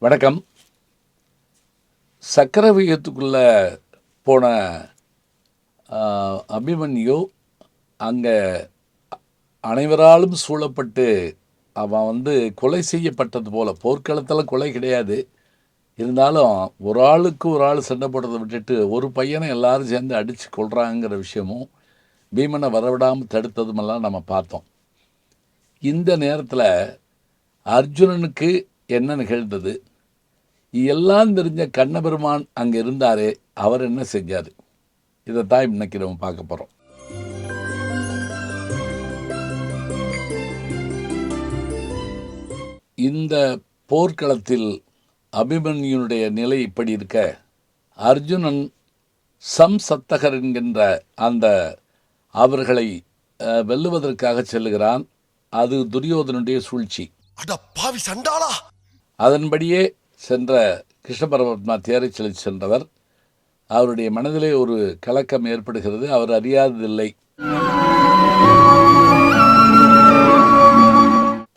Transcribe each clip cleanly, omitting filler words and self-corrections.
வணக்கம். சக்கரவியூகத்துக்குள்ள போன அபிமன்யு அங்கே அனைவராலும் சூழப்பட்டு அவன் கொலை செய்யப்பட்டது போல், போர்க்களத்தில் கொலை கிடையாது, இருந்தாலும் ஒரு ஆளுக்கு ஒரு ஆள் சண்டை போடுறதை விட்டுட்டு ஒரு பையனை எல்லாரும் சேர்ந்து அடித்து கொள்கிறாங்கிற விஷயமும் பீமனை வரவிடாமல் தடுத்ததுமெல்லாம் நம்ம பார்த்தோம். இந்த நேரத்தில் அர்ஜுனனுக்கு என்ன நிகழ்ந்தது, எல்லாம் தெரிஞ்ச கண்ணபெருமான் அங்கே இருந்தாரே, அவர் என்ன செஞ்சார், இதைத்தான் இன்னைக்கு நம்ம பார்க்க போகிறோம். இந்த போர்க்களத்தில் அபிமன்யுனுடைய நிலை இப்படி இருக்க, அர்ஜுனன் சம்சத்தகர் என்கின்ற அந்த அவர்களை வெல்லுவதற்காக செல்லுகிறான். அது துரியோதனுடைய சூழ்ச்சி. அதன்படியே சென்ற கிருஷ்ண பரமாத்மா தேரை செலுத்தி சென்றவர். அவருடைய மனதிலே ஒரு கலக்கம் ஏற்படுகிறது, அவர் அறியாததில்லை.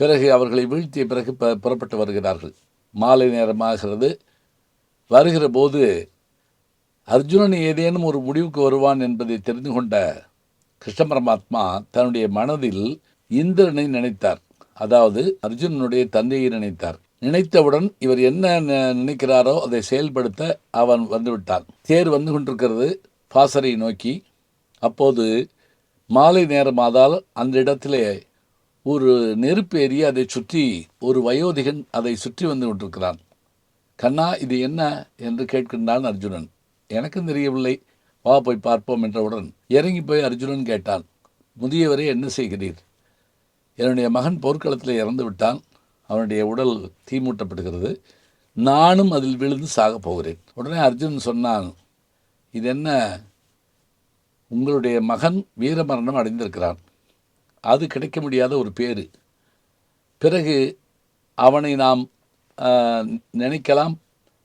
பிறகு அவர்களை வீழ்த்திய பிறகு புறப்பட்டு வருகிறார்கள். மாலை நேரமாகிறது. வருகிற போது அர்ஜுனன் ஏதேனும் ஒரு முடிவுக்கு வருவான் என்பதை தெரிந்து கொண்ட கிருஷ்ண பரமாத்மா தன்னுடைய மனதில் இந்திரனை நினைத்தார். அதாவது அர்ஜுனனுடைய தந்தையை நினைத்தார். நினைத்தவுடன் இவர் என்ன நினைக்கிறாரோ அதை செயல்படுத்த அவன் வந்துவிட்டான். தேர் வந்து கொண்டிருக்கிறது பாசறை நோக்கி. அப்போது மாலை நேரமாதால் அந்த இடத்திலே ஒரு நெருப்பு ஏறி அதை சுற்றி ஒரு வயோதிகன் அதை சுற்றி வந்து கொண்டிருக்கிறான். கண்ணா, இது என்ன என்று கேட்கின்றான் அர்ஜுனன். எனக்கும் தெரியவில்லை, வா போய் பார்ப்போம் என்றவுடன் இறங்கி போய் அர்ஜுனன் கேட்டான், முதியவரே என்ன செய்கிறீர்? என்னுடைய மகன் போர்க்களத்தில் இறந்து விட்டான், அவனுடைய உடல் தீமூட்டப்படுகிறது, நானும் அதில் விழுந்து சாகப் போகிறேன். உடனே அர்ஜுனன் சொன்னான், இது என்ன, உங்களுடைய மகன் வீரமரணம் அடைந்திருக்கிறான், அது கிடைக்க முடியாத ஒரு பேர். பிறகு அவனை நாம் நினைக்கலாம்,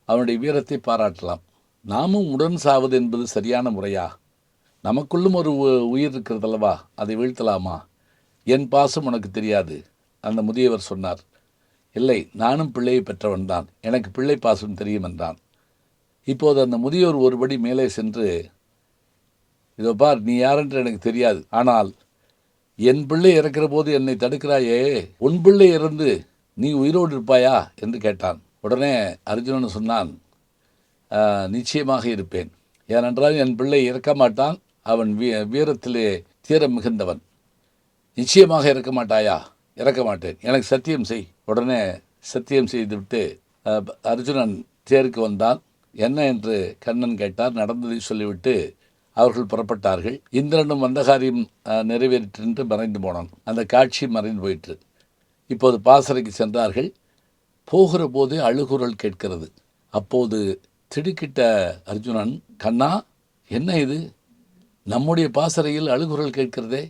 அவனுடைய வீரத்தை பாராட்டலாம். நாமும் உடன் சாவது என்பது சரியான முறையா? நமக்குள்ளும் ஒரு உயிர் இருக்கிறதல்லவா, அதை வீழ்த்தலாமா? என் பாசம் உனக்கு தெரியாது. அந்த முதியவர் சொன்னார், இல்லை, நானும் பிள்ளையை பெற்றவன் தான், எனக்கு பிள்ளை பாசம் தெரியும் என்றான். இப்போது அந்த முதியோர் ஒருபடி மேலே சென்று, இதோ பார், நீ யாரென்று எனக்கு தெரியாது, ஆனால் என் பிள்ளை இறக்கிற போது என்னை தடுக்கிறாயே, உன் பிள்ளை இறந்து நீ உயிரோடு இருப்பாயா என்று கேட்டான். உடனே அர்ஜுனன் சொன்னான், நிச்சயமாக இருப்பேன், ஏனென்றால் என் பிள்ளை இறக்க மாட்டான், அவன் வீரத்திலே தீர மிகுந்தவன். நிச்சயமாக இறக்க மாட்டாயா? இறக்க மாட்டேன், எனக்கு சத்தியம் செய். உடனே சத்தியம் செய்துவிட்டு அர்ஜுனன் தேருக்கு வந்தான். என்ன என்று கண்ணன் கேட்டார். நடந்ததை சொல்லிவிட்டு அவர்கள் புறப்பட்டார்கள். இந்திரனும் வந்த காரியம் நிறைவேறிட்டு மறைந்து போனான். அந்த காட்சி மறைந்து போயிற்று. இப்போது பாசறைக்கு சென்றார்கள். போகிற போது அழுகுரல் கேட்கிறது. அப்போது திடுக்கிட்ட அர்ஜுனன், கண்ணா, என்ன இது, நம்முடைய பாசறையில் அழுகுரல் கேட்கிறதே,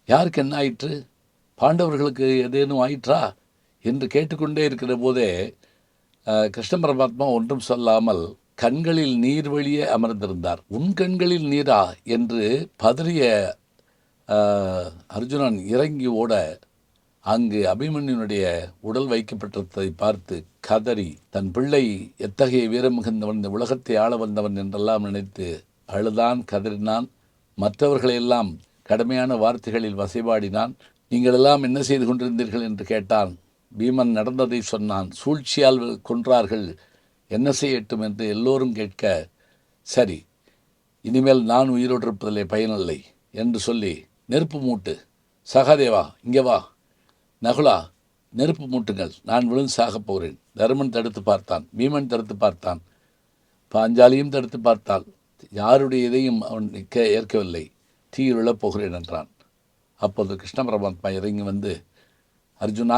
யாருக்கு என்ன ஆயிற்று, பாண்டவர்களுக்கு ஏதேனும் ஆயிற்றா என்று கேட்டுக்கொண்டே இருக்கிற போதே கிருஷ்ண பரமாத்மா ஒன்றும் சொல்லாமல் கண்களில் நீர் வழியே அமர்ந்திருந்தார். உன் கண்களில் நீரா என்று பதறிய அர்ஜுனன் இறங்கி ஓட, அங்கு அபிமன்யுனுடைய உடல் வைக்கப்பட்டதை பார்த்து கதறி, தன் பிள்ளை எத்தகைய வீரம் மிகுந்தவன், இந்த உலகத்தை ஆள வந்தவன் என்றெல்லாம் நினைத்து அழுதான், கதறினான். மற்றவர்களையெல்லாம் கடுமையான வார்த்தைகளில் வசைபாடினான். நீங்களெல்லாம் என்ன செய்து கொண்டிருந்தீர்கள் என்று கேட்டான். பீமன் நடந்ததை சொன்னான். சூழ்ச்சியால் கொன்றார்கள், என்ன செய்யட்டும் என்று எல்லோரும் கேட்க, சரி, இனிமேல் நான் உயிரோடு இருப்பதிலே பயனில்லை என்று சொல்லி, நெருப்பு மூட்டு, சகாதேவா இங்கே வா, நகுலா நெருப்பு மூட்டுங்கள், நான் விழுந்து சாகப் போகிறேன். தருமன் தடுத்து பார்த்தான், பீமன் தடுத்து பார்த்தான், பாஞ்சாலியும் தடுத்து பார்த்தால் யாருடைய இதையும் அவன் ஏற்கவில்லை. தீயில் விழப் போகிறேன் என்றான். அப்போது கிருஷ்ண பரமாத்மா இறங்கி வந்து, அர்ஜுனா,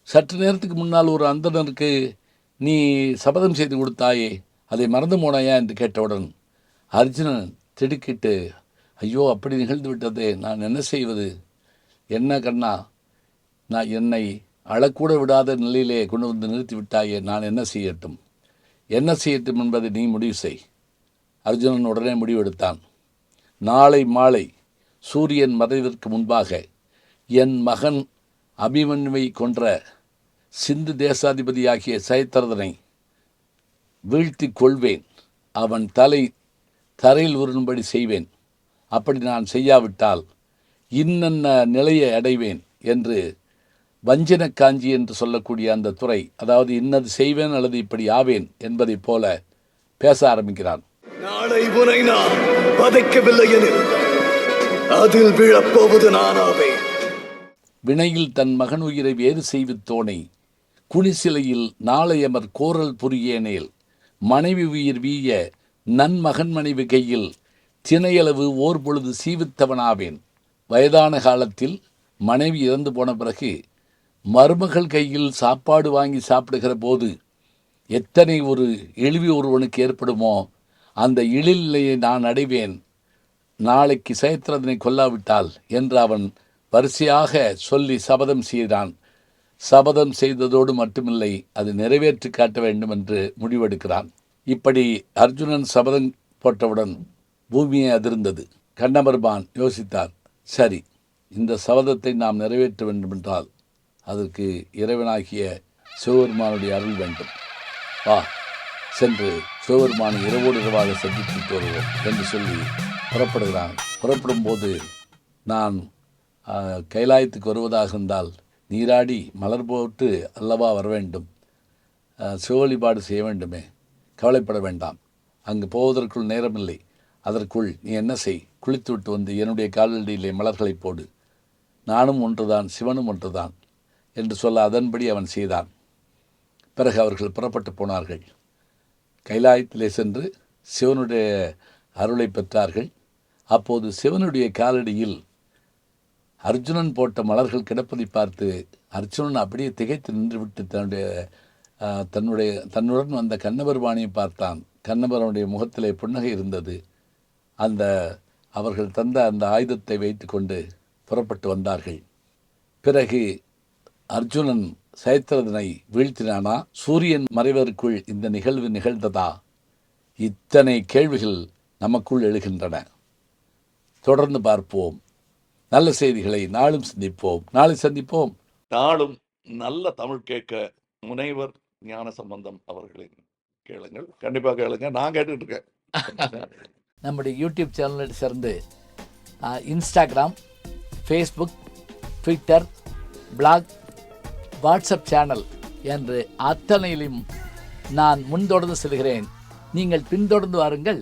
சற்று நேரத்துக்கு முன்னால் ஒரு அந்தணருக்கு நீ சபதம் செய்து கொடுத்தாயே, அதை மறந்து போனாயா என்று கேட்டவுடன் அர்ஜுனன் திடுக்கிட்டு, ஐயோ, அப்படி நிகழ்ந்து விட்டதே, நான் என்ன செய்வது? என்ன கண்ணா, நான் என்னை அழக்கூட விடாத நிலையிலே கொண்டு வந்து நிறுத்தி விட்டாயே, நான் என்ன செய்யட்டும், என்ன செய்யட்டும் என்பதை நீ முடிவு செய். அர்ஜுனன் உடனே முடிவெடுத்தான். நாளை மாலை சூரியன் மறைவதற்கு முன்பாக என் மகன் அபிமன்யுவை கொன்ற சிந்து தேசாதிபதியாகிய சயத்திரதனை வீழ்த்தி கொள்வேன், அவன் தலை தரையில் உருளும்படி செய்வேன், அப்படி நான் செய்யாவிட்டால் இன்னென்ன நிலையை அடைவேன் என்று வஞ்சன காஞ்சி என்று சொல்லக்கூடிய அந்த துறை, அதாவது இன்னது செய்வேன் அல்லது இப்படி ஆவேன் என்பதைப் போல பேச ஆரம்பிக்கிறான். நாளை உனை நான் வதைக்கவில்லை எனில் அதில் விழப்போவது நானாவேன். வினையில் தன் மகன் உயிரை வேறு செய்வித்தோனை குனிசிலையில் நாளையமர் கோரல் புரியேனேல் மனைவி உயிர் வீய நன்மகன் மனைவி கையில் திணையளவு ஓர் பொழுது சீவித்தவனாவேன். வயதான காலத்தில் மனைவி இறந்து போன பிறகு மருமகள் கையில் சாப்பாடு வாங்கி சாப்பிடுகிற போது எத்தனை ஒரு இழிவு ஒருவனுக்கு ஏற்படுமோ அந்த இழிநிலையை நான் அடைவேன், நாளைக்கு சயத்திரதனை கொல்லாவிட்டால் என்று அவன் வரிசையாக சொல்லி சபதம் செய்தான். சபதம் செய்ததோடு மட்டுமில்லை, அது நிறைவேற்றி காட்ட வேண்டும் என்று முடிவெடுக்கிறான். இப்படி அர்ஜுனன் சபதம் போட்டவுடன் பூமியை அதிர்ந்தது. கண்ணபெருமான் யோசித்தார், சரி, இந்த சபதத்தை நாம் நிறைவேற்ற வேண்டுமென்றால் அதற்கு இறைவனாகிய சிவபெருமானுடைய அருள் வேண்டும். வா, சென்று சிவபெருமானை இரவோடு இரவாக சந்தித்து வருவோம் என்று சொல்லி புறப்படுகிறான். புறப்படும் போது, நான் கைலாயத்துக்கு வருவதாக இருந்தால் நீராடி மலர் போட்டு அல்லவா வர வேண்டும், சிவ வழிபாடு செய்ய வேண்டுமே, கவலைப்பட வேண்டாம், அங்கு போவதற்குள் நேரமில்லை, அதற்குள் நீ என்ன செய், குளித்து விட்டு வந்து என்னுடைய காலடியிலே மலர்களை போடு, நானும் ஒன்றுதான் சிவனும் ஒன்றுதான் என்று சொல்ல அதன்படி அவன் செய்தான். பிறகு அவர்கள் புறப்பட்டு போனார்கள். கைலாயத்திலே சென்று சிவனுடைய அருளை பெற்றார்கள். அப்போது சிவனுடைய காலடியில் அர்ஜுனன் போட்ட மலர்கள் கிடப்பதை பார்த்து அர்ஜுனன் அப்படியே திகைத்து நின்றுவிட்டு தன்னுடன் வந்த கண்ணபெருமானை பார்த்தான். கண்ணபெருமானுடைய முகத்திலே புன்னகை இருந்தது. அவர்கள் தந்த அந்த ஆயுதத்தை வைத்து கொண்டு புறப்பட்டு வந்தார்கள். பிறகு அர்ஜுனன் சயத்திரதனை வீழ்த்தினானா? சூரியன் மறைவதற்குள் இந்த நிகழ்வு நிகழ்ந்ததா? இத்தனை கேள்விகள் நமக்குள் எழுகின்றன. தொடர்ந்து பார்ப்போம். நல்ல செய்திகளை நாளும் சிந்திப்போம். நாளை சந்திப்போம். நாளும் நல்ல தமிழ் கேட்க முனைவர் ஞானசம்பந்தம் அவர்களின் கேளுங்கள். கண்டிப்பாக கேளுங்க. நான் கேட்டுட்டு இருக்கேன். நம்முடைய யூடியூப் சேனலை சேர்ந்து Instagram, Facebook, Twitter, blog, WhatsApp channel என்று அத்தனையிலும் நான் முன்தொடர்ந்து செல்கிறேன். நீங்கள் பின்தொடர்ந்து வாருங்கள்.